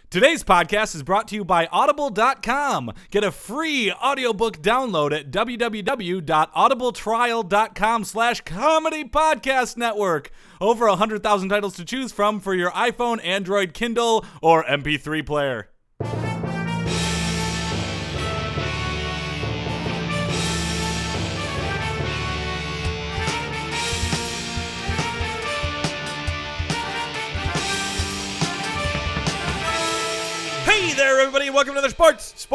Today's podcast is brought to you by Audible.com. Get a free audiobook download at www.audibletrial.com/comedy podcast network. Over 100,000 titles to choose from for your iPhone, Android, Kindle, or MP3 player. Hey there, everybody, and welcome to another Sports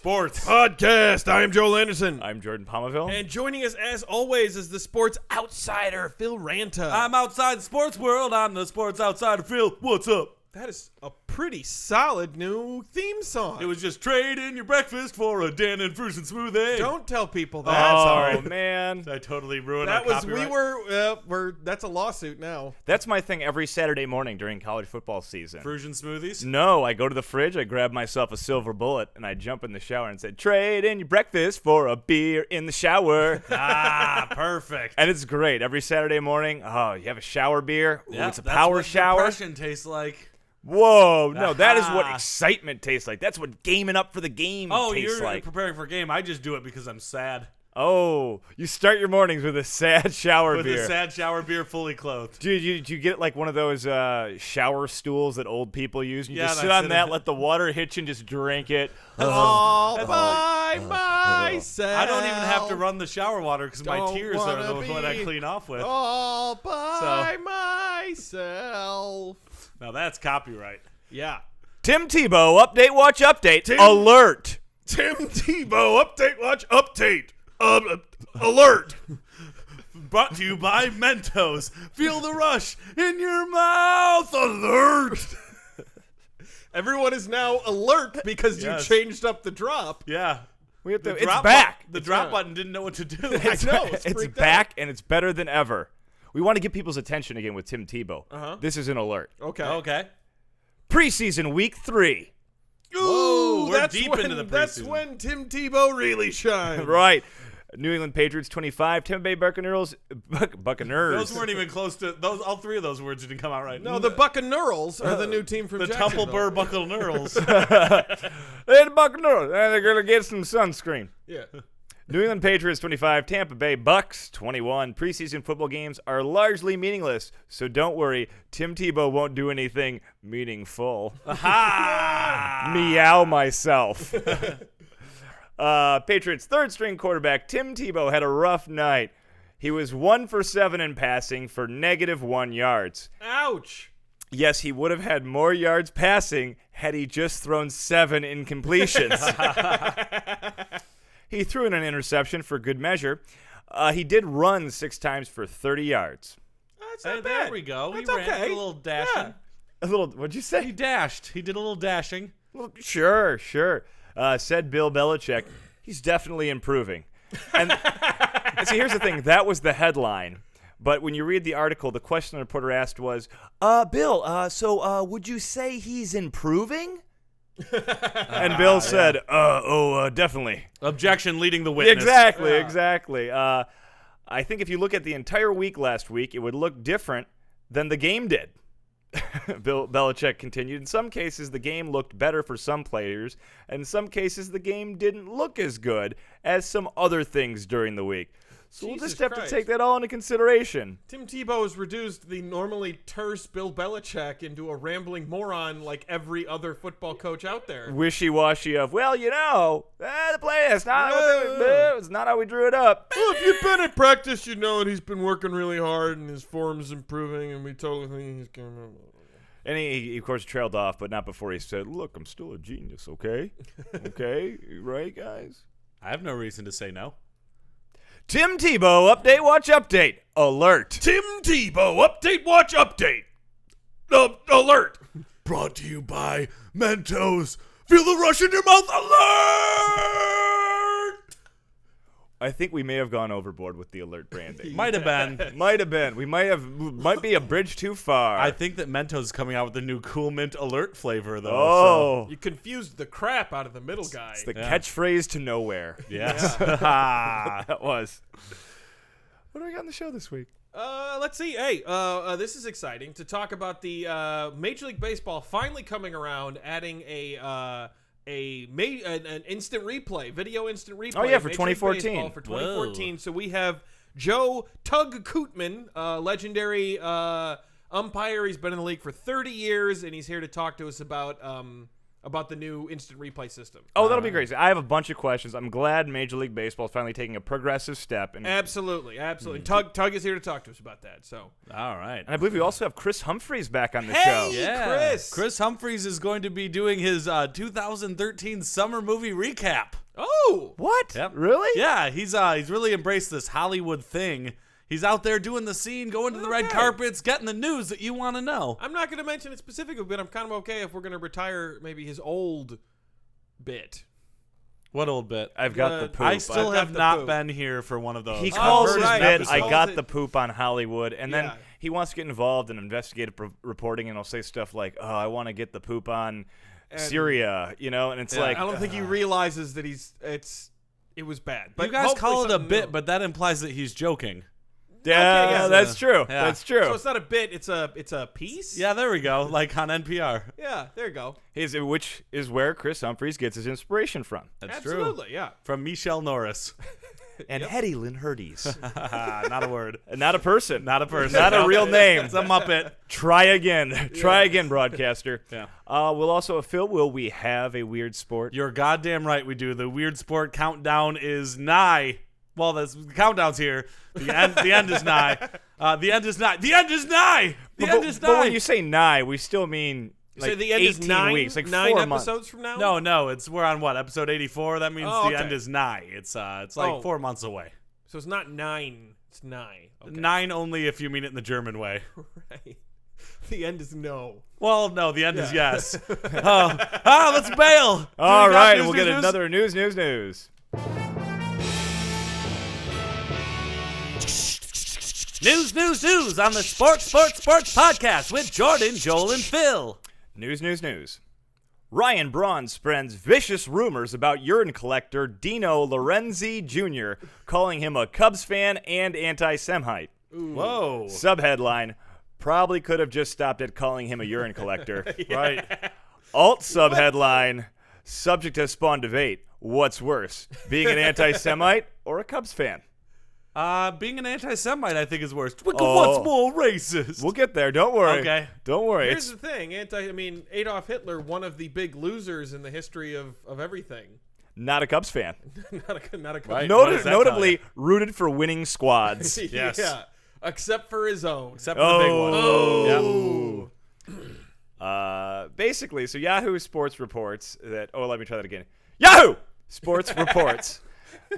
podcast. I am Joel Anderson. I'm Jordan Pomaville. And joining us, as always, is the sports outsider, Phil Ranta. I'm outside the sports world. I'm the sports outsider, Phil. What's up? That is a pretty solid new theme song. It was just trade in your breakfast for a Dan and Fruit and Smoothie. Don't tell people that. Oh, Sorry. man. I totally ruined That our was, copyright. that's a lawsuit now. That's my thing every Saturday morning during college football season. Fruit and Smoothies? No, I go to the fridge, I grab myself a silver bullet, and I jump in the shower and say, trade in your breakfast for a beer in the shower. Perfect. And it's great. Every Saturday morning, you have a shower beer. Ooh, it's a that's power what shower. Depression tastes like. Whoa, no, that is what excitement tastes like. That's what gaming up for the game tastes like. You're preparing for a game. I just do it because I'm sad. Oh, you start your mornings with a sad shower beer. With a sad shower beer fully clothed. Dude, you get like one of those shower stools that old people use? You just sit that's on that, let the water hit you, and just drink it. All by myself. I don't even have to run the shower water because my Don't tears are the wanna one I be clean off with. All by myself. Now that's copyright. Yeah. Tim Tebow, update, watch, update, alert. Tim Tebow, update, watch, update. Alert. Brought to you by Mentos. Feel the rush in your mouth. Alert. Everyone is now alert because you changed up the drop. Yeah. We have to, The it's drop back. The drop button didn't know what to do. I know. It's back, and it's better than ever. We want to get people's attention again with Tim Tebow. This is an alert. Okay. Preseason week 3. Ooh, we're that's deep when, into the That's preseason. when Tim Tebow really shines. Right. New England Patriots 25, Tampa Bay Buccaneers. Buccaneers. Those weren't even close to those. All three of those words didn't come out right. No, the Buccaneers are the new team from the Jacksonville. Tumblebur Buccaneers. They're the Buccaneers. They're going to get some sunscreen. Yeah. New England Patriots 25, Tampa Bay Bucks 21. Preseason football games are largely meaningless, so don't worry. Tim Tebow won't do anything meaningful. Meow myself. Patriots third-string quarterback Tim Tebow had a rough night. He was 1 for 7 in passing for -1 yards. Ouch. Yes, he would have had more yards passing had he just thrown 7 incompletions. He threw in an interception for good measure. He did run 6 times for 30 yards. That's not bad. There we go. That's He ran okay. a little dashing. Yeah. A little, what'd you say? He dashed. He did a little dashing. Well, sure. Said Bill Belichick, he's definitely improving. And see, here's the thing. That was the headline. But when you read the article, the question the reporter asked was, Bill, so would you say he's improving? And Bill said, definitely. Objection leading the witness. Exactly. I think if you look at the entire week last week, it would look different than the game did. Bill Belichick continued, in some cases the game looked better for some players, and in some cases the game didn't look as good as some other things during the week. So we'll just have to take that all into consideration. Tim Tebow has reduced the normally terse Bill Belichick into a rambling moron like every other football coach out there. Wishy-washy of, the play is not it's not how we drew it up. Well, if you've been at practice, you know that he's been working really hard and his form's improving, and we totally think he's going to... And he, of course, trailed off, but not before he said, look, I'm still a genius, okay? Okay? Right, guys? I have no reason to say no. Tim Tebow, update, watch, update. Alert. Tim Tebow, update, watch, update. Alert. Brought to you by Mentos. Feel the rush in your mouth. Alert. I think we may have gone overboard with the alert branding. Might have been. Might be a bridge too far. I think that Mentos is coming out with a new Cool Mint Alert flavor, though. Oh. You confused the crap out of the middle guy. It's the catchphrase to nowhere. Yes. That was. What do we got on the show this week? Let's see. Hey, this is exciting to talk about the Major League Baseball finally coming around, adding an instant replay, video instant replay. Oh yeah, for Major League 2014. Baseball for 2014. Whoa. So we have Joe Tug Cootman, legendary umpire. He's been in the league for 30 years, and he's here to talk to us about the new instant replay system. Oh, that'll be great. I have a bunch of questions. I'm glad Major League Baseball is finally taking a progressive step. And Absolutely. Tug is here to talk to us about that. So, all right. And I believe we also have Kris Humphries back on the show. Yeah, Kris Humphries is going to be doing his 2013 summer movie recap. Oh, what? Yep. Really? Yeah, he's really embraced this Hollywood thing. He's out there doing the scene, going to the red carpets, getting the news that you want to know. I'm not going to mention it specifically, but I'm kind of okay if we're going to retire maybe his old bit. What old bit? I've got the poop. I still have not been here for one of those. He calls his bit, episodes. I got the poop on Hollywood, and then he wants to get involved in investigative reporting, and he'll say stuff like, oh, I want to get the poop on Syria, and it's like... I don't think he realizes that it was bad. But you guys call it a bit, new. but that implies that he's joking. Yeah, that's true. Yeah. That's true. So it's not a bit, it's a piece? Yeah, there we go. Like on NPR. Yeah, there you go. Which is where Kris Humphries gets his inspiration from. That's true. Absolutely, yeah. From Michelle Norris. And Hetty Lynn Hurties. Not a word. Not a person. Not a person. Not a real name. It's a Muppet. Try again. Try again, broadcaster. Yeah. We'll also, Phil, will we have a weird sport? You're goddamn right we do. The weird sport countdown is nigh. Well, the countdown's here. The end is nigh. The end is nigh. The end is nigh. The end is nigh. But when you say nigh, we still mean like so the end 18 is 9 weeks, like 9 4 episodes months. from now? No, we're on what, episode 84? That means okay. the end is nigh. It's like 4 months away. So it's not 9, it's 9. Okay. 9 only if you mean it in the German way. Right. The end is no. Well, no, the end is yes. Let's bail. All right, news, we'll news, get news? another news. News on the Sports Podcast with Jordan, Joel, and Phil. News. Ryan Braun spreads vicious rumors about urine collector Dino Lorenzi Jr., calling him a Cubs fan and anti-Semite. Whoa. Subheadline, probably could have just stopped at calling him a urine collector. Right. Alt subheadline, subject has spawned debate. What's worse, being an anti-Semite or a Cubs fan? Being an anti-Semite, I think, is worse. What's more racist? We'll get there. Don't worry. Okay. Don't worry. Here's the thing. Adolf Hitler, one of the big losers in the history of everything. Not a Cubs fan. not a Right. Notably rooted for winning squads. Yes. Yeah. Except for his own. Except for the big one. Oh. Yep. Basically, so Yahoo Sports reports that... Oh, let me try that again. Yahoo Sports reports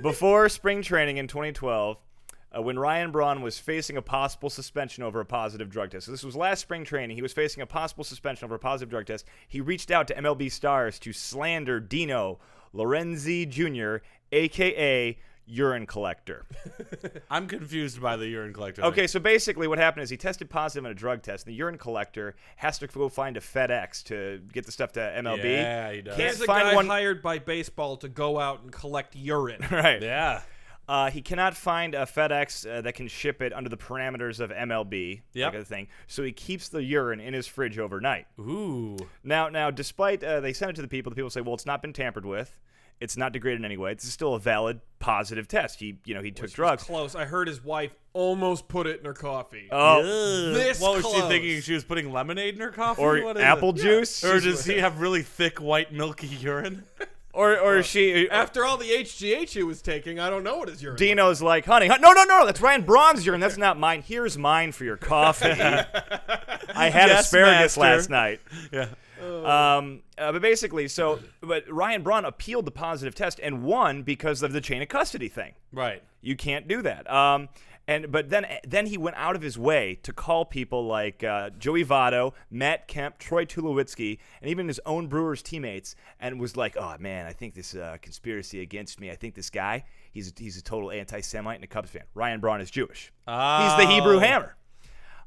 before spring training in 2012, when Ryan Braun was facing a possible suspension over a positive drug test. So this was last spring training. He was facing a possible suspension over a positive drug test. He reached out to MLB stars to slander Dino Lorenzi Jr., a.k.a. urine collector. I'm confused by the urine collector. Okay, so basically what happened is he tested positive on a drug test, and the urine collector has to go find a FedEx to get the stuff to MLB. Yeah, he does. Here's a guy hired by baseball to go out and collect urine. Right. Yeah. He cannot find a FedEx that can ship it under the parameters of MLB, Yep. like a thing. So he keeps the urine in his fridge overnight. Ooh. Now, despite they send it to the people say, well, it's not been tampered with. It's not degraded in any way. It's still a valid positive test. He took drugs. Close. I heard his wife almost put it in her coffee. Oh, This What was she close. thinking? She was putting lemonade in her coffee? or What is apple it? juice, Or does he have really thick, white, milky urine? or she. After all the HGH he was taking, I don't know what his urine. Dino's like, honey, no, that's Ryan Braun's urine. That's not mine. Here's mine for your coffee. I had Yes, asparagus master. last night. Yeah. But basically, but Ryan Braun appealed the positive test and won because of the chain of custody thing. Right. You can't do that. But then he went out of his way to call people like Joey Votto, Matt Kemp, Troy Tulowitzki, and even his own Brewers teammates, and was like, "Oh man, I think this conspiracy against me. I think this guy, he's a total anti-Semite and a Cubs fan. Ryan Braun is Jewish. He's the Hebrew Hammer."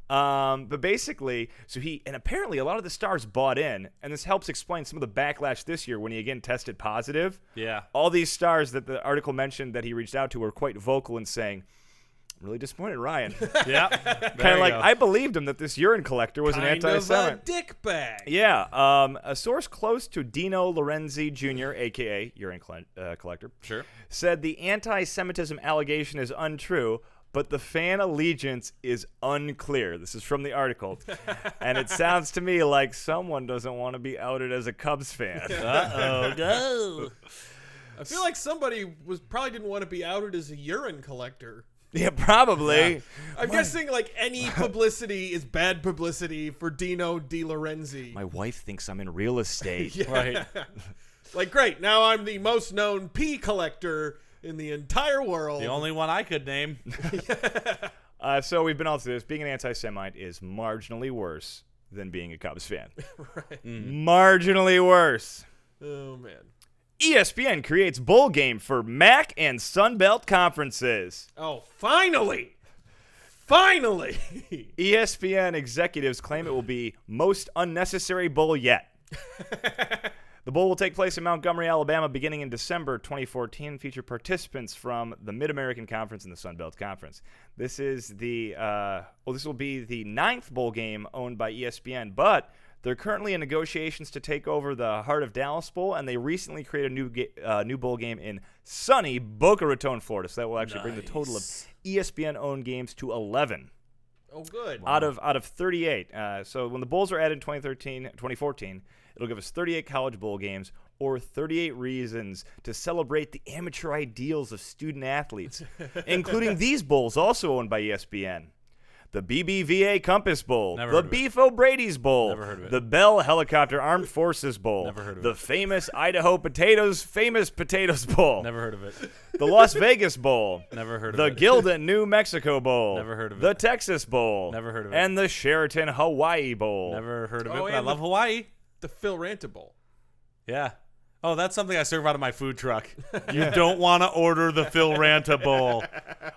But basically, and apparently a lot of the stars bought in, and this helps explain some of the backlash this year when he again tested positive. Yeah. All these stars that the article mentioned that he reached out to were quite vocal in saying, really disappointed, Ryan. Yeah. Kind of like, I believed him that this urine collector was an Kind of a anti-Semite. dick bag. Yeah, a source close to Dino Lorenzi Jr., a.k.a. urine collector, Sure. said the anti-Semitism allegation is untrue, but the fan allegiance is unclear. This is from the article. And it sounds to me like someone doesn't want to be outed as a Cubs fan. Uh-oh. Go. I feel like somebody probably didn't want to be outed as a urine collector. Yeah, probably. Yeah. I'm guessing like any publicity is bad publicity for Dino De Lorenzi. My wife thinks I'm in real estate. Yeah. Right. Like, great, now I'm the most known pee collector in the entire world. The only one I could name. So we've been all through this. Being an anti-Semite is marginally worse than being a Cubs fan. Right. Marginally worse. Oh, man. ESPN creates bowl game for MAC and Sun Belt conferences. Oh, finally! Finally! ESPN executives claim it will be most unnecessary bowl yet. The bowl will take place in Montgomery, Alabama, beginning in December 2014. Feature participants from the Mid-American Conference and the Sun Belt Conference. This is this will be the 9th bowl game owned by ESPN, but they're currently in negotiations to take over the Heart of Dallas Bowl, and they recently created a new bowl game in sunny Boca Raton, Florida. So that will actually bring the total of ESPN-owned games to 11. Oh, good. Out of 38. So when the bowls are added in 2014, it'll give us 38 college bowl games or 38 reasons to celebrate the amateur ideals of student athletes, including these bowls also owned by ESPN. The BBVA Compass Bowl, Never the heard of it. Beef O'Brady's Bowl, Never heard of it. the Bell Helicopter Armed Forces Bowl, Never heard of the it. famous Idaho Famous Potatoes Bowl, Never heard of it. the Las Vegas Bowl, Never heard of the it. Gilda New Mexico Bowl, Never heard of the it. Texas Bowl, Never heard of it. and the Sheraton Hawaii Bowl. Never heard of it, Oh, but I and love Hawaii. The Phil Ranta Bowl. Yeah. Oh, that's something I serve out of my food truck. You don't want to order the Phil Ranta Bowl.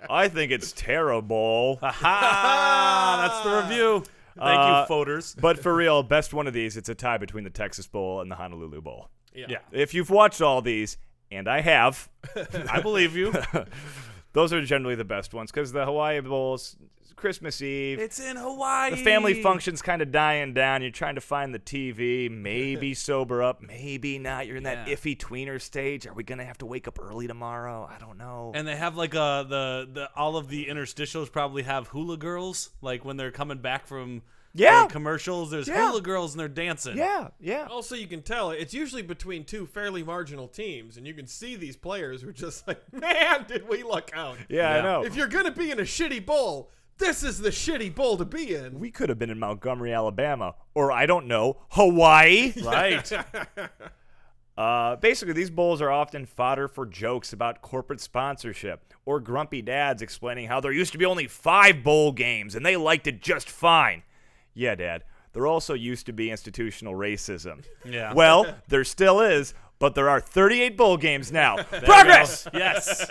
I think it's terrible. Ha! That's the review. Thank you, voters. But for real, best one of these, it's a tie between the Texas Bowl and the Honolulu Bowl. Yeah. If you've watched all these, and I have, I believe you. those are generally the best ones because the Hawaii Bowl's Christmas Eve. It's in Hawaii. The family function's kind of dying down. You're trying to find the TV, maybe sober up, maybe not. You're in that Yeah. iffy tweener stage. Are we going to have to wake up early tomorrow? I don't know. And they have like the all of the interstitials probably have hula girls. Like when they're coming back from Yeah. commercials, there's Yeah. hula girls and they're dancing. yeah. Also, you can tell it's usually between two fairly marginal teams, and you can see these players who are just like, man, did we luck out. Yeah, I know. If you're going to be in a shitty bowl, this is the shitty bowl to be in. We could have been in Montgomery, Alabama, or I don't know, Hawaii. Right. Basically, these bowls are often fodder for jokes about corporate sponsorship or grumpy dads explaining how there used to be only 5 bowl games and they liked it just fine. Yeah, Dad. There also used to be institutional racism. Yeah. Well, there still is, but there are 38 bowl games now. Progress! Yes.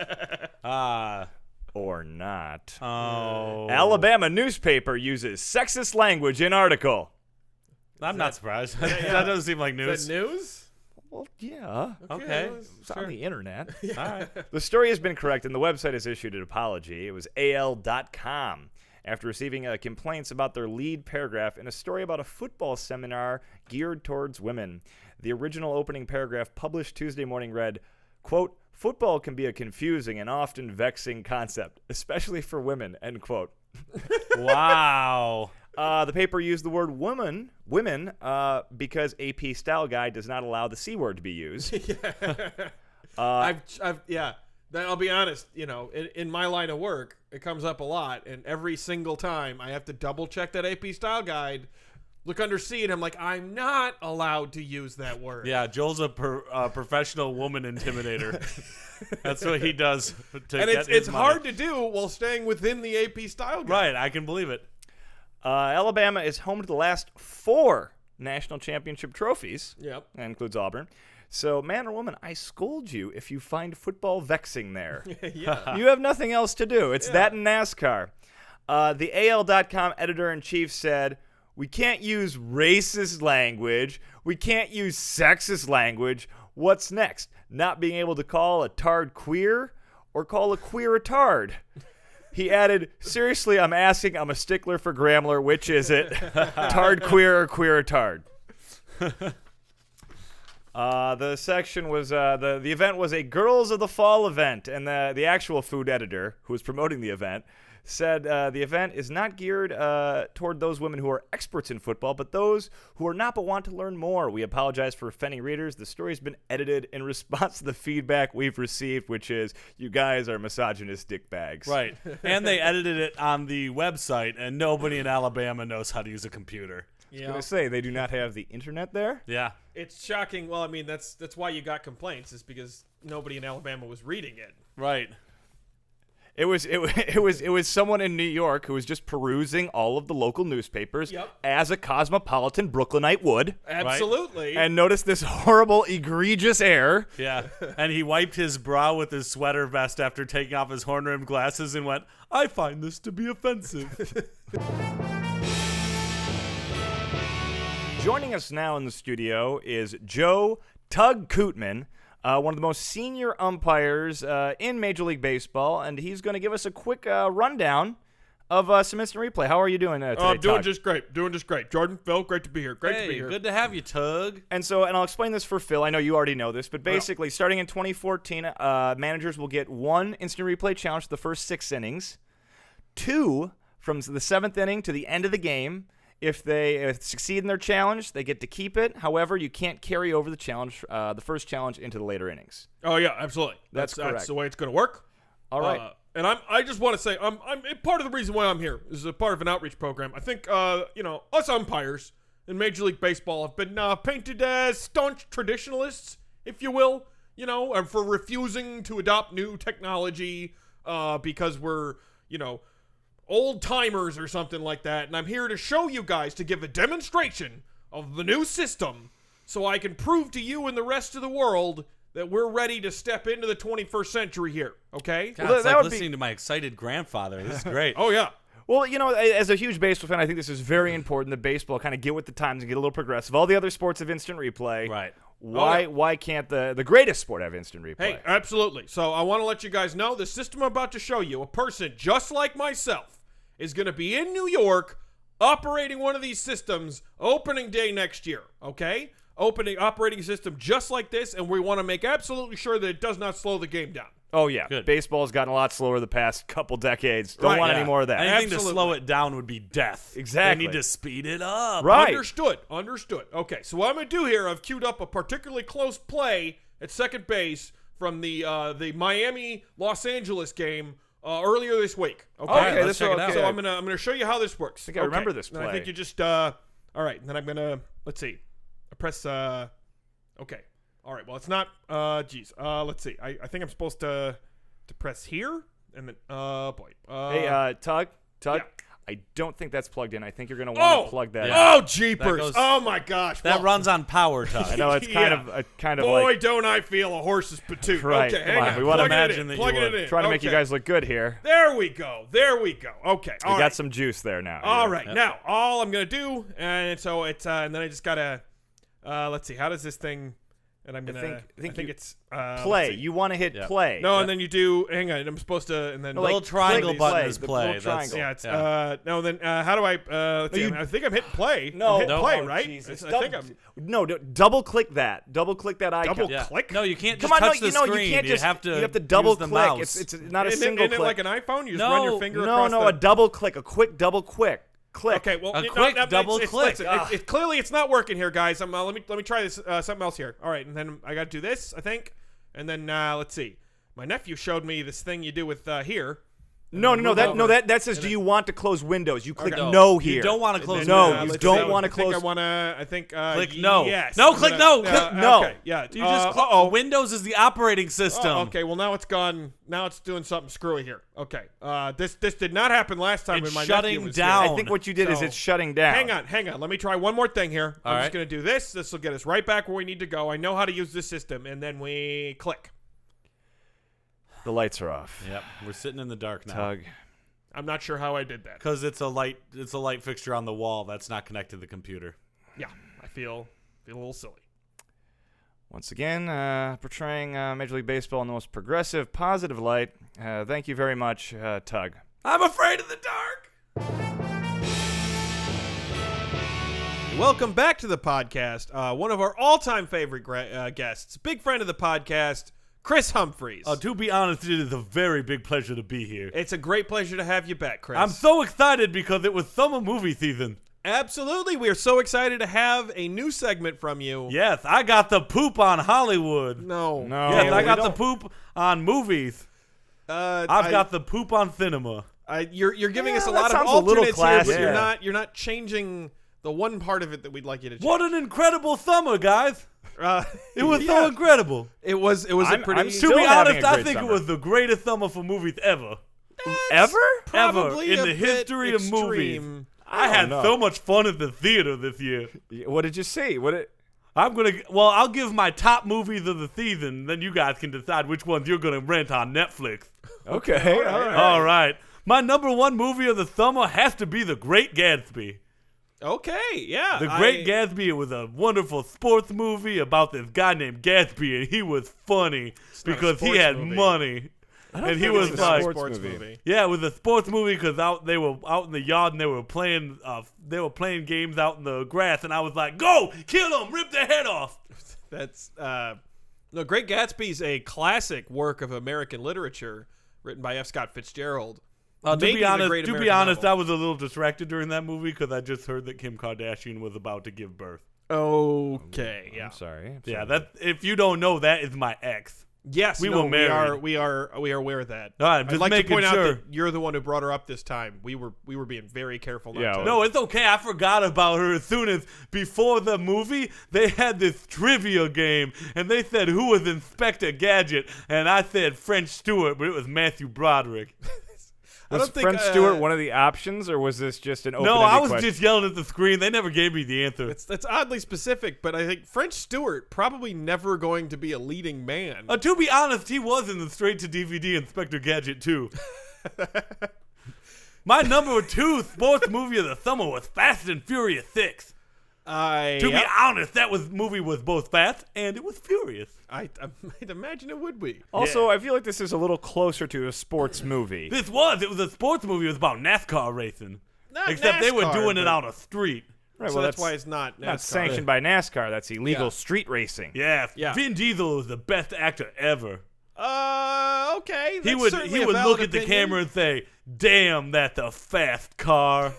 Or not. Oh. Alabama newspaper uses sexist language in article. I'm not surprised. That doesn't seem like Is news. that news? Well, yeah. Okay. It's on the internet. All right. The story has been correct, and the website has issued an apology. It was AL.com after receiving complaints about their lead paragraph in a story about a football seminar geared towards women. The original opening paragraph published Tuesday morning read, quote, "Football can be a confusing and often vexing concept, especially for women," end quote. Wow. The paper used the word women, because AP Style Guide does not allow the C word to be used. I'll be honest, in my line of work, it comes up a lot, and every single time I have to double check that AP Style Guide, look under C, and I'm like, I'm not allowed to use that word. Yeah, Joel's a professional woman intimidator. That's what he does to And get it's his money. hard to do while staying within the AP Style Guide. Right, I can believe it. Alabama is home to the last 4 national championship trophies. Yep. That includes Auburn. So, man or woman, I scold you if you find football vexing there. Yeah. You have nothing else to do. It's that in NASCAR. The AL.com editor-in-chief said, "We can't use racist language. We can't use sexist language. What's next? Not being able to call a tard queer or call a queer a tard?" He added, seriously, I'm asking. I'm a stickler for Gramler. Which is it? Tard queer or queer tard? The section was the event was a Girls of the Fall event, and the actual food editor who was promoting the event said the event is not geared toward those women who are experts in football, but those who are not but want to learn more. We apologize for offending readers. The story's been edited in response to the feedback we've received, which is you guys are misogynist dickbags. Right. And they edited it on the website, and nobody in Alabama knows how to use a computer. I was going to say, they do not have the internet there? Yeah. It's shocking. Well, I mean, that's why you got complaints, is because nobody in Alabama was reading it. Right. It was someone in New York who was just perusing all of the local newspapers as a cosmopolitan Brooklynite would. Absolutely. And noticed this horrible, egregious error. Yeah. And he wiped his brow with his sweater vest after taking off his horn-rimmed glasses and went, I find this to be offensive. Joining us now in the studio is Joe Tug Cootman, one of the most senior umpires in Major League Baseball, and he's going to give us a quick rundown of some instant replay. How are you doing today, I'm doing Tug? just great. Jordan, Phil, great to be here. Great to be here. Good to have you, Tug. And I'll explain this for Phil. I know you already know this, but basically, starting in 2014, managers will get 1 instant replay challenge for the first 6 innings, 2 from the 7th inning to the end of the game. If they succeed in their challenge, they get to keep it. However, you can't carry over the challenge, the first challenge, into the later innings. Oh yeah, absolutely. That's correct. That's the way it's going to work. All right. And I just want to say, I'm part of the reason why I'm here is a part of an outreach program. I think us umpires in Major League Baseball have been painted as staunch traditionalists, if you will, for refusing to adopt new technology because we're old timers or something like that. And I'm here to show you guys, to give a demonstration of the new system so I can prove to you and the rest of the world that we're ready to step into the 21st century here, okay? God, it's like listening to my excited grandfather. This is great. Oh, yeah. Well, as a huge baseball fan, I think this is very important that baseball kind of get with the times and get a little progressive. All the other sports have instant replay. Right. Why can't the greatest sport have instant replay? Hey, absolutely. So I want to let you guys know the system I'm about to show you, a person just like myself, is going to be in New York operating one of these systems opening day next year, okay? Operating system just like this, and we want to make absolutely sure that it does not slow the game down. Oh, yeah. Good. Baseball's gotten a lot slower the past couple decades. Don't want any more of that. Anything Absolutely. to slow it down would be death. Exactly. They need to speed it up. Right. Understood. Okay, so what I'm going to do here, I've queued up a particularly close play at second base from the Miami-Los Angeles game earlier this week. Okay, let's check it out. So I'm gonna show you how this works. I think I remember this And I play. think you just all right. And then I'm gonna let's see. I press okay. All right. Well, it's not let's see. I think I'm supposed to press here and then boy. Hey, Tug. yeah. I don't think that's plugged in. I think you're going to want to plug that in. Oh, jeepers! That goes- Oh my gosh! That Well, runs on power, Tug. I know it's kind of boy, like don't I feel a horse's patoot. Right, Okay, come hang on, on. we wanna Plugging it imagine in, that you plugging would. it in. trying to make you Okay. guys look good here. There we go. Okay. We All got right. some juice there now. All right. Now, all I'm gonna do, and so it's, and then I just gotta, let's see, how does this thing? And I'm gonna, I think you- it's Play. let's see. You want to hit Yep. play. No, and then you do. Hang on, I'm supposed to, and then No, little like, triangle click button play, is the play. little triangle. yeah, it's Yeah. no. Then how do I? Let's see. I think I'm hitting play. No, I'm hitting no. play, Oh, right? Jesus. I think I'm No, double click that. Double click that icon. double Yeah. click. No, you can't Come just on, touch the screen. you can't just. You have to double use the click. mouse. It's not a Isn't single it click. like an iPhone? You just No, run your finger No, across a double click. A quick double click. Click. Okay, well, A quick double click. It's clearly it's not working here, guys. Let me try this something else here. All right, and then I got to do this, I think, and then let's see. My nephew showed me this thing you do with here. No. move That over. that says, do you want to close Windows? You click Okay. no here. You don't want to And close then, No, Windows. you let's don't see. wanna I think close- I want to. I think Click no. Yes. No, I'm click gonna- no. Click no. Okay, yeah. You just Windows is the operating system. Okay, well now it's gone. Now it's doing something screwy here. Okay, this did not happen last time It's when my shutting nephew was down. here. I think what you did is So- it's shutting down. Hang on. Let me try one more thing here. I'm All just right. gonna do this. This will get us right back where we need to go. I know how to use this system, and then we click. The lights are off. Yep, we're sitting in the dark now Tug. I'm not sure how I did that. because it's a light fixture on the wall that's not connected to the computer. Yeah, I feel a little silly. Once again, portraying Major League Baseball in the most progressive, positive light. Thank you very much, Tug. I'm afraid of the dark. Welcome back to the podcast. One of our all-time favorite guests, big friend of the podcast, Kris Humphries. To be honest, it is a very big pleasure to be here. It's a great pleasure to have you back, Kris. I'm so excited because it was summer movie season. Absolutely. We are so excited to have a new segment from you. Yes, I got the poop on Hollywood. No. Yes, I got the poop on movies. I've got the poop on cinema. You're giving us a that lot of sounds a little alternates here, but classy. you're not changing the one part of it that we'd like you to change. What an incredible summer, guys. It was so yeah. incredible. It was I'm a pretty... still To be having honest, a I great think summer. it was the greatest summer for movies ever. Ever? probably in a the bit history of movies. extreme. I had know. so much fun at the theater this year. What did you see? I'll give my top movies of the season, then you guys can decide which ones you're gonna rent on Netflix. Okay. All right. My number one movie of the summer has to be The Great Gatsby. Okay, yeah. The Great Gatsby, it was a wonderful sports movie about this guy named Gatsby, and he was funny not a because he sports had movie. money. And he was It's a like, sports movie. yeah, it was a sports movie because they were out in the yard and they were playing games out in the grass, and I was like, go, kill them, rip their head off. That's no, Great Gatsby's a classic work of American literature written by F. Scott Fitzgerald. To Maybe be the honest, great American novel. I was a little distracted during that movie because I just heard that Kim Kardashian was about to give birth. Okay, yeah. I'm sorry. Yeah, that if you don't know, that is my ex. Yes, We no, were married. We are aware of that. All right, I'd just like to making point out sure. that you're the one who brought her up this time. We were being very careful not Yeah, to. No, it's okay. I forgot about her as soon as before the movie they had this trivia game and they said who was Inspector Gadget and I said French Stewart, but it was Matthew Broderick. I Was don't think French Stewart one of the options, or was this just an open No, I was question? just yelling at the screen. They never gave me the answer. that's oddly specific, but I think French Stewart probably never going to be a leading man. To be honest, he was in the straight-to-DVD Inspector Gadget too. My number two sports movie of the summer was Fast and Furious 6. To be honest, that movie was both fast and it was furious. I might imagine it would be. Also, I feel like this is a little closer to a sports movie. It was a sports movie. It was about NASCAR racing. Not Except they were NASCAR, doing it but- on a street. Right, So well, that's why it's not NASCAR. not sanctioned by NASCAR. That's illegal Yeah. street racing. Yeah, Yeah. Vin Diesel was the best actor ever. Okay. He that's would certainly he a would valid look at the opinion. camera and say, "Damn, that's a fast car."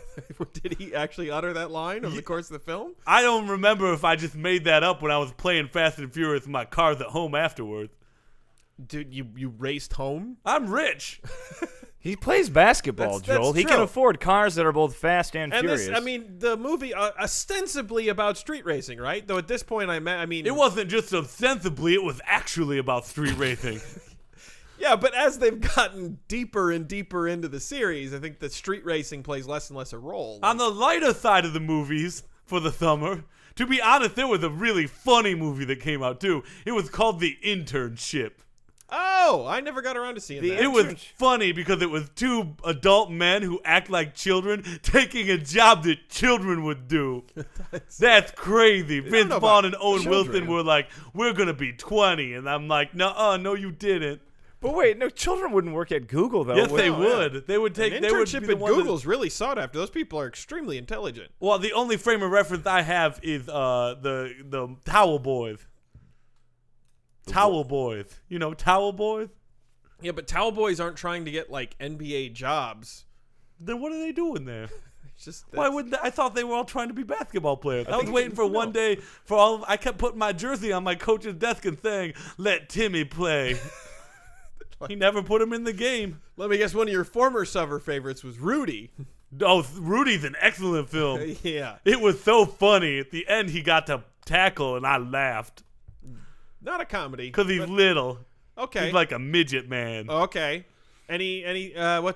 Did he actually utter that line over the course of the film? I don't remember if I just made that up when I was playing Fast and Furious in my cars at home afterwards. Dude, you raced home? I'm rich. He plays basketball, That's Joel. He can true. afford cars that are both fast and And furious. this, I mean, the movie ostensibly about street racing, right? Though at this point, I mean, It wasn't just ostensibly; it was actually about street racing. yeah. But as they've gotten deeper and deeper into the series, I think that street racing plays less and less a role. On the lighter side of the movies for the summer, to be honest, there was a really funny movie that came out too. It was called The Internship. Oh, I never got around to seeing that. It was funny because it was two adult men who act like children taking a job that children would do. That's crazy. Vince know Vaughn about and Owen Wilson children. were like, "We're gonna be 20," and I'm like, no, you didn't. But wait, no, children wouldn't work at Google, though. Yes, would they they? would. They would take. An They would internship be the at one that- Google's really sought after. Those people are extremely intelligent. Well, the only frame of reference I have is the Towel Boys. Towel Boys. You know, Towel Boys. Yeah, but towel boys aren't trying to get like NBA jobs. Then what are they doing there? It's just Why wouldn't I thought they were all trying to be basketball players. I was waiting for one day for all. I kept putting my jersey on my coach's desk and saying, "Let Timmy play." He never put him in the game. Let me guess. One of your former summer favorites was Rudy. Oh, Rudy's an excellent film. Yeah, It was so funny. At the end, he got to tackle, and I laughed not a comedy. because he's but- little. okay. He's like a midget man. Okay. Any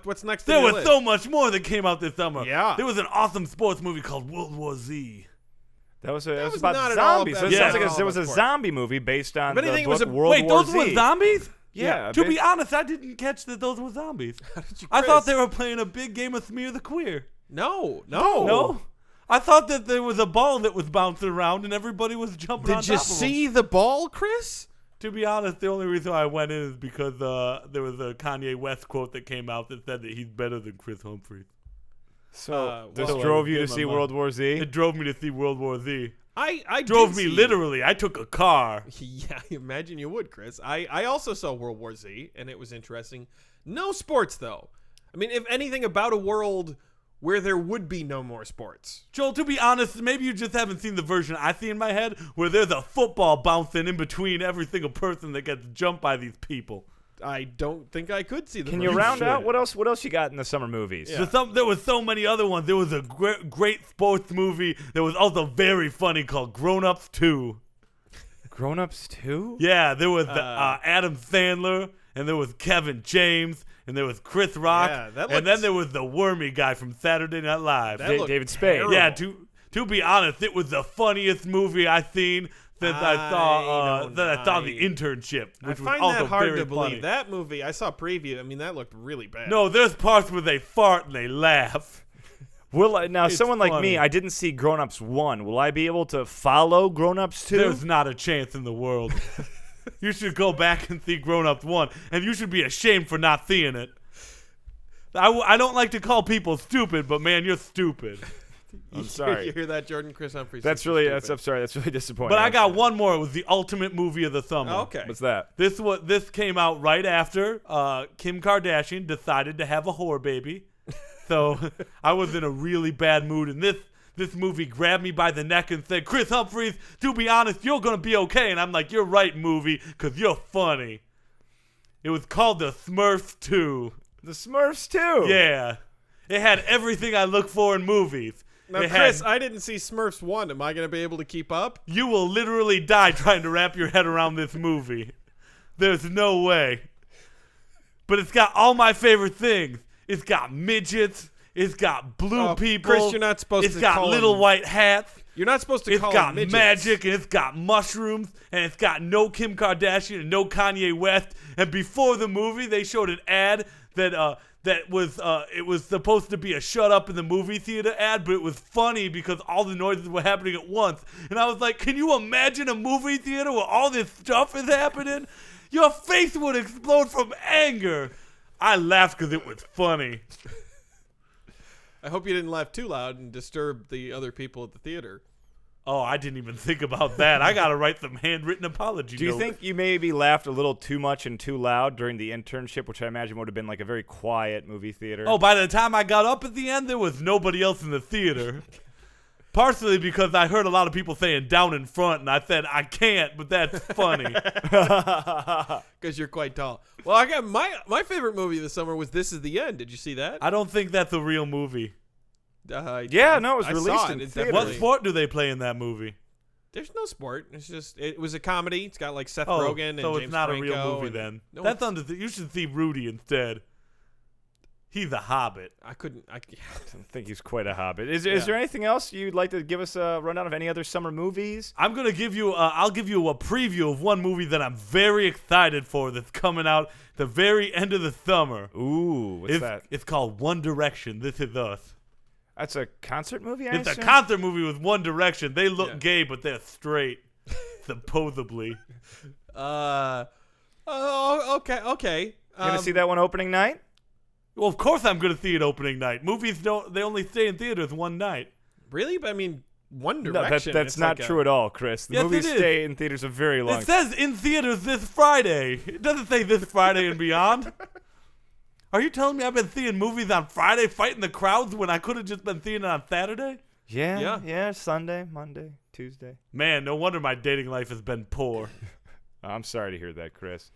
what's next? There on your was list? so much more that came out this summer. Yeah. There was an awesome sports movie called World War Z. That was was about not at all zombies. that- So it Yeah. sounds like not at there all was a about sport. zombie movie based on If anything, the it was book a- World Wait, War those Z. were zombies? Yeah. To be honest, I didn't catch that those were zombies. you, I thought Chris? they were playing a big game of Smear the Queer. No. No? I thought that there was a ball that was bouncing around and everybody was jumping on Did you top of them. see the ball, Chris? To be honest, the only reason I went in is because there was a Kanye West quote that came out that said that he's better than Chris Humphries. So this well, drove you to give him see a- World War Z? It drove me to see World War Z. I Drove did me see- literally. I took a car. Yeah, I imagine you would, Chris. I also saw World War Z, and it was interesting. No sports, though. I mean, if anything, about a world where there would be no more sports. Joel, to be honest, maybe you just haven't seen the version I see in my head where there's a football bouncing in between every single person that gets jumped by these people. I don't think I could see the Can you version. round out? should. What else you got in the summer movies? Yeah. There was so many other ones. There was a great sports movie that was also very funny called Grown Ups 2. Grown Ups 2? Yeah, there was Adam Sandler, and there was Kevin James, and there was Chris Rock, Yeah, that and then looks- there was the wormy guy from Saturday Night Live. That looked David Spade. terrible. Yeah, to be honest, it was the funniest movie I've seen since I saw The Internship, I which was find also that hard very to believe. funny. That movie, I saw a preview. I mean, that looked really bad. No, there's parts where they fart and they laugh. Now, It's someone like funny. me, I didn't see Grown Ups 1. Will I be able to follow Grown Ups 2? There's not a chance in the world. You should go back and see Grown Ups 1, and you should be ashamed for not seeing it. I don't like to call people stupid, but man, you're stupid. I'm sorry. You hear that, Jordan? Chris Humphries. That's super really, stupid. I'm sorry, that's really disappointing. But I got one more. It was the ultimate movie of the summer. Oh, okay. What's that? This came out right after Kim Kardashian decided to have a whore baby. So I was in a really bad mood, and this movie grabbed me by the neck and said, Chris Humphries, to be honest, you're going to be okay. And I'm like, you're right, movie, because you're funny. It was called The Smurfs 2. The Smurfs 2. Yeah. It had everything I look for in movies. Now, It Chris, had, I didn't see Smurfs 1. Am I going to be able to keep up? you will literally die trying to wrap your head around this movie. There's no way. But it's got all my favorite things. It's got midgets. It's got blue Oh, people. Chris, you're not supposed It's to got call little them- white hats. You're not supposed to It's call got them midgets. magic, and it's got mushrooms, and it's got no Kim Kardashian and no Kanye West. And before the movie, they showed an ad that was supposed to be a shut up in the movie theater ad, but it was funny because all the noises were happening at once. And I was like, can you imagine a movie theater where all this stuff is happening? Your face would explode from anger. I laughed because it was funny. I hope you didn't laugh too loud and disturb the other people at the theater. Oh, I didn't even think about that. I got to write some handwritten apology Do you notes. think you maybe laughed a little too much and too loud during the internship, which I imagine would have been like a very quiet movie theater? Oh, by the time I got up at the end, there was nobody else in the theater. Partially because I heard a lot of people saying down in front, and I said, I can't, but that's funny. Because you're quite tall. Well, I got my favorite movie this summer was This Is the End. Did you see that? I don't think that's a real movie. Yeah, no, it was I released saw in It's theaters. What definitely- sport do they play in that movie? There's no sport. It's just it was a comedy. It's got like Seth Oh, Rogen and so James it's not Franco a real movie and- then. No, That's you should see Rudy instead. He's a hobbit. I couldn't. I don't think he's quite a hobbit. Is there anything else you'd like to give us a rundown of any other summer movies? I'm gonna give you. I'll give you a preview of one movie that I'm very excited for. That's coming out the very end of the summer. Ooh, what's that? It's called One Direction. This Is Us. That's a concert movie, I It's a assume? concert movie with One Direction. They look Yeah. gay, but they're straight, supposedly. Okay. You gonna see that one opening night? Well, of course I'm gonna see it opening night. Movies don't. They only stay in theaters one night. Really? But I mean, One No, Direction. that's it's not like true at all, Chris. The Yes, movies it is. stay in theaters a very long It says in theaters this Friday. It doesn't say this Friday and beyond. Are you telling me I've been seeing movies on Friday, fighting the crowds when I could have just been seeing it on Saturday? Yeah, Sunday, Monday, Tuesday. Man, no wonder my dating life has been poor. I'm sorry to hear that, Chris.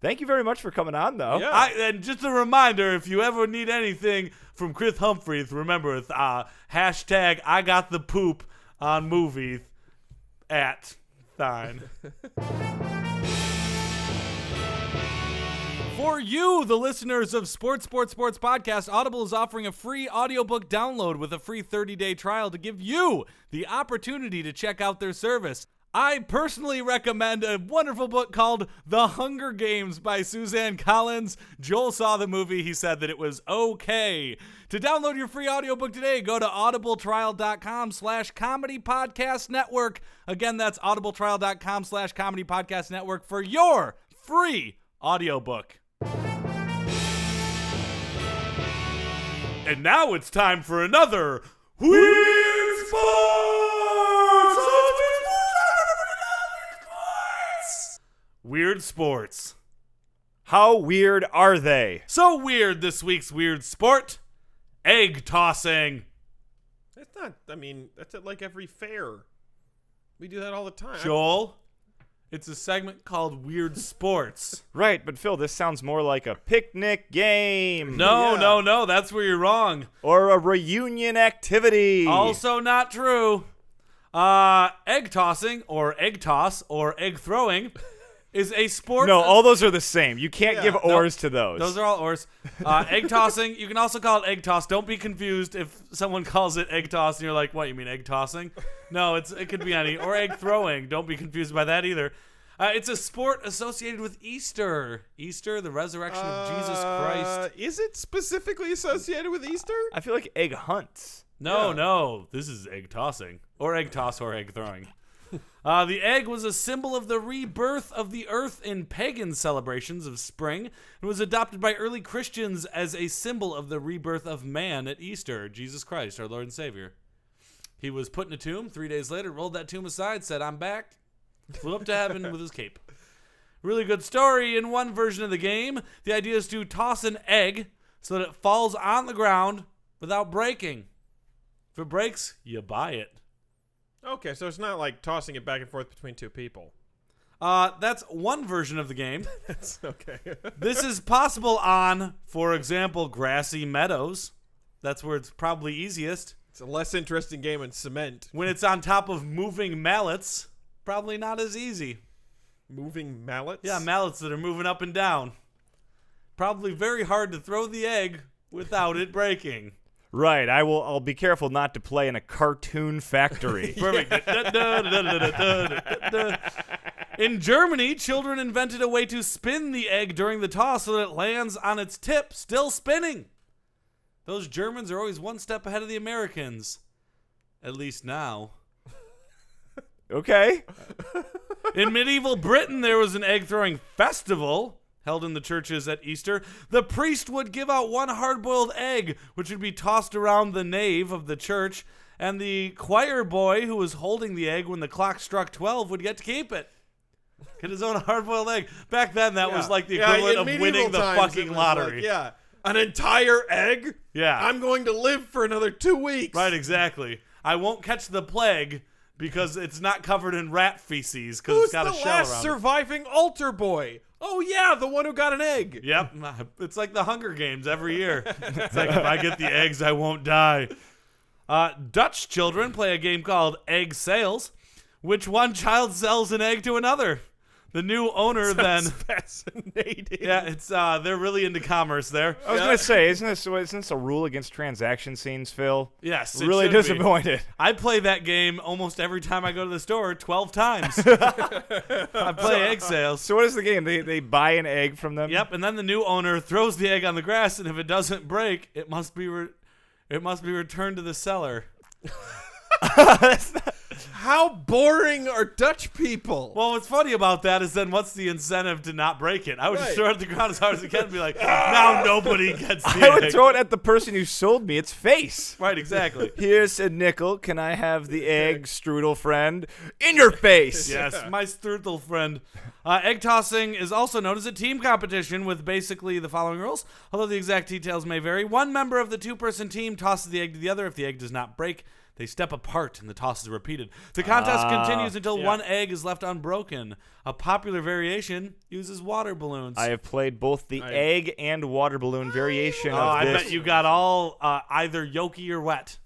Thank you very much for coming on, though. Yeah. And just a reminder, if you ever need anything from Chris Humphries, remember it's hashtag I got the poop on movies at sign. For you, the listeners of Sports Podcast, Audible is offering a free audiobook download with a free 30-day trial to give you the opportunity to check out their service. I personally recommend a wonderful book called The Hunger Games by Suzanne Collins. Joel saw the movie. He said that it was okay. To download your free audiobook today, go to audibletrial.com/comedy podcast network. Again, that's audibletrial.com/comedy podcast network for your free audiobook. And now it's time for another Weird Sports! Weird Sports. How weird are they? So weird, this week's weird sport. Egg tossing. That's not, I mean, that's at like every fair. We do that all the time. Joel, it's a segment called Weird Sports. Right, but Phil, this sounds more like a picnic game. No, that's where you're wrong. Or a reunion activity. Also not true. Egg tossing, or egg toss, or egg throwing is a sport. No, all those are the same. You can't give Nope. oars to those. Those are all oars. Egg tossing, you can also call it egg toss. Don't be confused if someone calls it egg toss and you're like, what, you mean egg tossing? No, it could be any. Or egg throwing. Don't be confused by that either. It's a sport associated with Easter. Easter, the resurrection of Jesus Christ. Is it specifically associated with Easter? I feel like egg hunts. No, this is egg tossing. Or egg toss or egg throwing. The egg was a symbol of the rebirth of the earth in pagan celebrations of spring and was adopted by early Christians as a symbol of the rebirth of man at Easter, Jesus Christ, our Lord and Savior. He was put in a tomb. 3 days later, rolled that tomb aside, said, I'm back, flew up to heaven with his cape. Really good story. In one version of the game, the idea is to toss an egg so that it falls on the ground without breaking. If it breaks, you buy it. Okay, so it's not like tossing it back and forth between two people. That's one version of the game. That's okay. This is possible on, for example, grassy meadows. That's where it's probably easiest. It's a less interesting game in cement. When it's on top of moving mallets, probably not as easy. Moving mallets? Yeah, mallets that are moving up and down. Probably very hard to throw the egg without it breaking. Right, I'll be careful not to play in a cartoon factory. Perfect. In Germany, children invented a way to spin the egg during the toss so that it lands on its tip, still spinning. Those Germans are always one step ahead of the Americans. At least now. Okay. In medieval Britain, there was an egg-throwing festival held in the churches at Easter. The priest would give out one hard-boiled egg, which would be tossed around the nave of the church, and the choir boy who was holding the egg when the clock struck 12 would get to keep it. Get his own hard-boiled egg. Back then, that was like the equivalent of winning the fucking lottery. Like, an entire egg? Yeah. I'm going to live for another 2 weeks. Right, exactly. I won't catch the plague because it's not covered in rat feces because it's got a shell around it. Who's the last surviving altar boy? Oh, yeah, the one who got an egg. Yep. It's like the Hunger Games every year. It's like, if I get the eggs, I won't die. Dutch children play a game called Egg Sales, which one child sells an egg to another. The new owner Sounds then... fascinating. Yeah, it's they're really into commerce there. I was going to say, isn't this a rule against transaction scenes, Phil? Yes, it Really should be. disappointed. I play that game almost every time I go to the store 12 times. I play egg sales. So what is the game? They buy an egg from them? Yep, and then the new owner throws the egg on the grass, and if it doesn't break, it must be returned to the seller. How boring are Dutch people? Well, what's funny about that is then what's the incentive to not break it? I would just throw it at the ground as hard as I can and be like, now nobody gets the egg. I would throw it at the person who sold me its face. Right, exactly. Here's a nickel. Can I have the egg, strudel friend? In your face. Yes, my strudel friend. Egg tossing is also known as a team competition with basically the following rules, although the exact details may vary. One member of the two-person team tosses the egg to the other. If the egg does not break, they step apart and the toss is repeated. The contest continues until one egg is left unbroken. A popular variation uses water balloons. I have played both the egg and water balloon variation of I this. bet you got all either yolky or wet.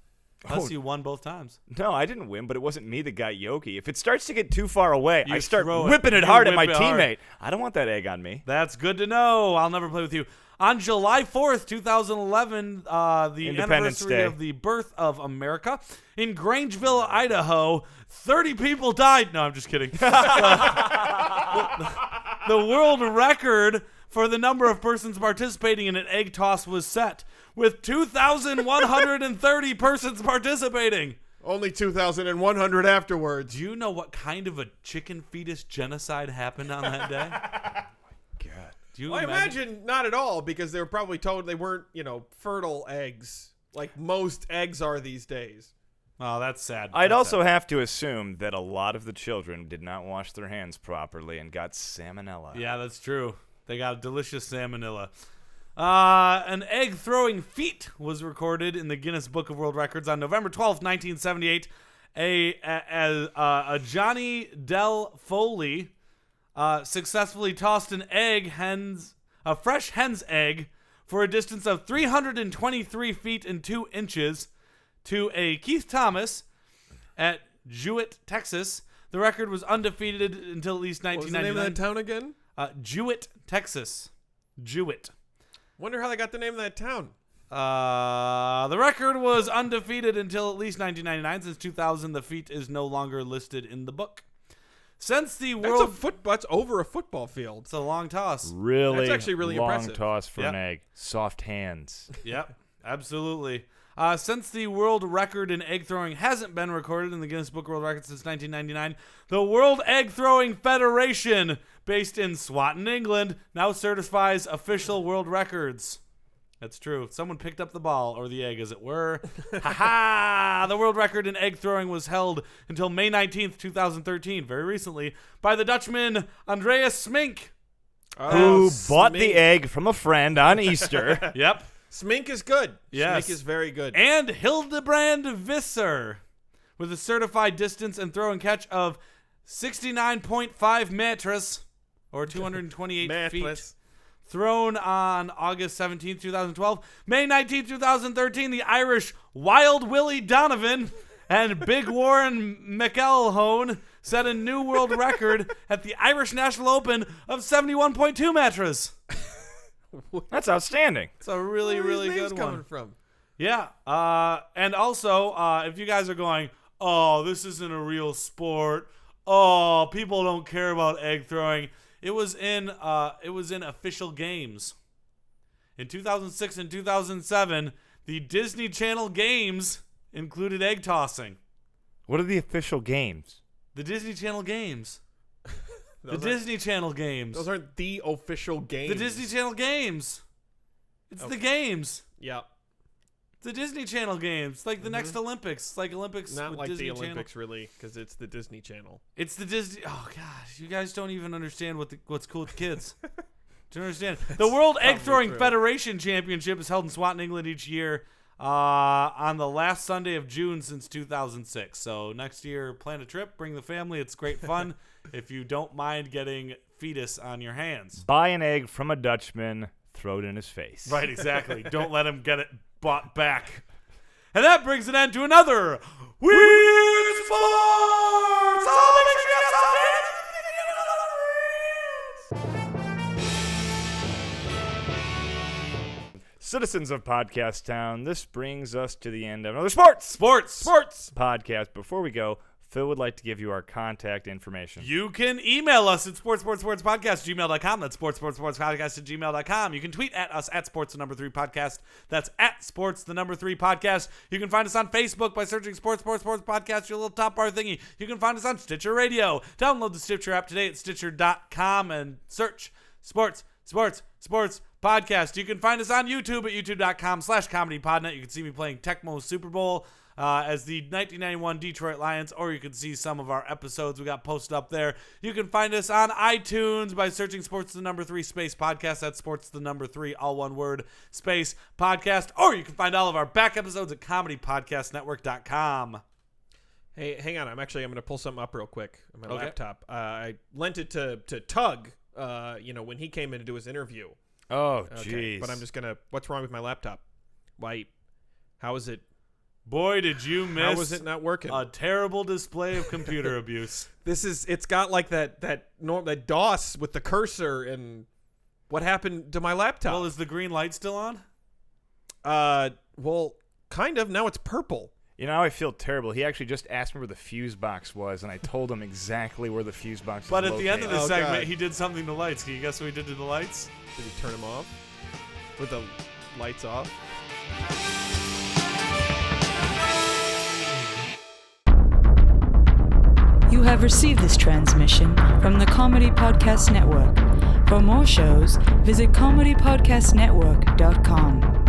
Plus, you won both times. No, I didn't win, but it wasn't me that got Yoki. If it starts to get too far away, You I start throw it. whipping it You hard at whip my it hard. teammate. I don't want that egg on me. That's good to know. I'll never play with you. On July 4th, 2011, the Independence anniversary Day. of the birth of America, in Grangeville, Idaho, 30 people died. No, I'm just kidding. The world record for the number of persons participating in an egg toss was set, with 2,130 persons participating. Only 2,100 afterwards. Do you know what kind of a chicken fetus genocide happened on that day? God. Do you Well, I imagine not at all, because they were probably told they weren't, fertile eggs like most eggs are these days. Oh, that's sad. I'd That's also sad. have to assume that a lot of the children did not wash their hands properly and got salmonella. Yeah, that's true. They got a delicious salmonella. An egg-throwing feat was recorded in the Guinness Book of World Records on November 12th, 1978. A Johnny Del Foley successfully tossed a fresh hen's egg for a distance of 323 feet and 2 inches to a Keith Thomas at Jewett, Texas. The record was undefeated until at least What was the 1999. name of that town again? Jewett, Texas. Jewett. Wonder how they got the name of that town. The record was undefeated until at least 1999. Since 2000, the feat is no longer listed in the book. Since the world... That's over a football field. It's a long toss. Really That's actually really long impressive. toss for an Yep. egg. Soft hands. Yep, absolutely. Since the world record in egg throwing hasn't been recorded in the Guinness Book of World Records since 1999, the World Egg Throwing Federation, based in Swatton, England, now certifies official world records. That's true. Someone picked up the ball, or the egg, as it were. Ha-ha! The world record in egg throwing was held until May 19th, 2013, very recently, by the Dutchman Andreas Smink. Who bought the Smink. egg from a friend on Easter. Yep. Smink is good. Yes. Smink is very good. And Hildebrand Visser with a certified distance and throw and catch of 69.5 meters, or 228 feet. Mathless. Thrown on August 17, 2012. May 19, 2013, the Irish Wild Willie Donovan and Big Warren McElhone set a new world record at the Irish National Open of 71.2 meters. That's outstanding. It's a really, Where are really these names good coming one. from? Yeah. And also, if you guys are going, oh, this isn't a real sport. Oh, people don't care about egg throwing. It was in official games. In 2006 and 2007, the Disney Channel games included egg tossing. What are the official games? The Disney Channel games. The Those Disney Channel games. Those aren't the official games. The Disney Channel games. It's the games. Yeah. The Disney Channel games, like the next Olympics, like Olympics. Not with like Disney the Channel. Olympics, really, because it's the Disney Channel. It's the Disney. Oh gosh, you guys don't even understand what's cool with kids. Do you understand? The World Egg Throwing true. Federation Championship is held in Swatton, England each year on the last Sunday of June since 2006. So next year, plan a trip, bring the family. It's great fun if you don't mind getting fetus on your hands. Buy an egg from a Dutchman, throw it in his face. Right, exactly. Don't let him get it bought back. And that brings an end to another Weird Sports! Oh, make sure you have Citizens of Podcast Town, this brings us to the end of another sports podcast. Before we go, Phil would like to give you our contact information. You can email us at sportspodcast@gmail.com. That's sportspodcast@gmail.com. You can tweet at us at sports3podcast. That's at sports3podcast. You can find us on Facebook by searching Sports Podcast, your little top bar thingy. You can find us on Stitcher Radio. Download the Stitcher app today at Stitcher.com and search Sports Podcast. You can find us on YouTube at youtube.com/comedypodnet. You can see me playing Tecmo Super Bowl as the 1991 Detroit Lions, or you can see some of our episodes we got posted up there. You can find us on iTunes by searching Sports the number 3 space podcast. That's Sports the number 3, all one word, space podcast. Or you can find all of our back episodes at comedypodcastnetwork.com. Hey, hang on. I'm going to pull something up real quick on my Okay. laptop. I lent it to Tug, when he came in to do his interview. Oh, Okay, jeez. but I'm just going to... What's wrong with my laptop? Why? How is it Boy, did you miss How was it not working? a terrible display of computer abuse. It's got like that DOS with the cursor, and what happened to my laptop? Well, is the green light still on? Well, kind of. Now it's purple. You know, I feel terrible. He actually just asked me where the fuse box was, and I told him exactly where the fuse box was But at the end of the Oh, segment, God. he did something to lights. Can you guess what he did to the lights? Did he turn them off? With the lights off? You have received this transmission from the Comedy Podcast Network. For more shows, visit comedypodcastnetwork.com.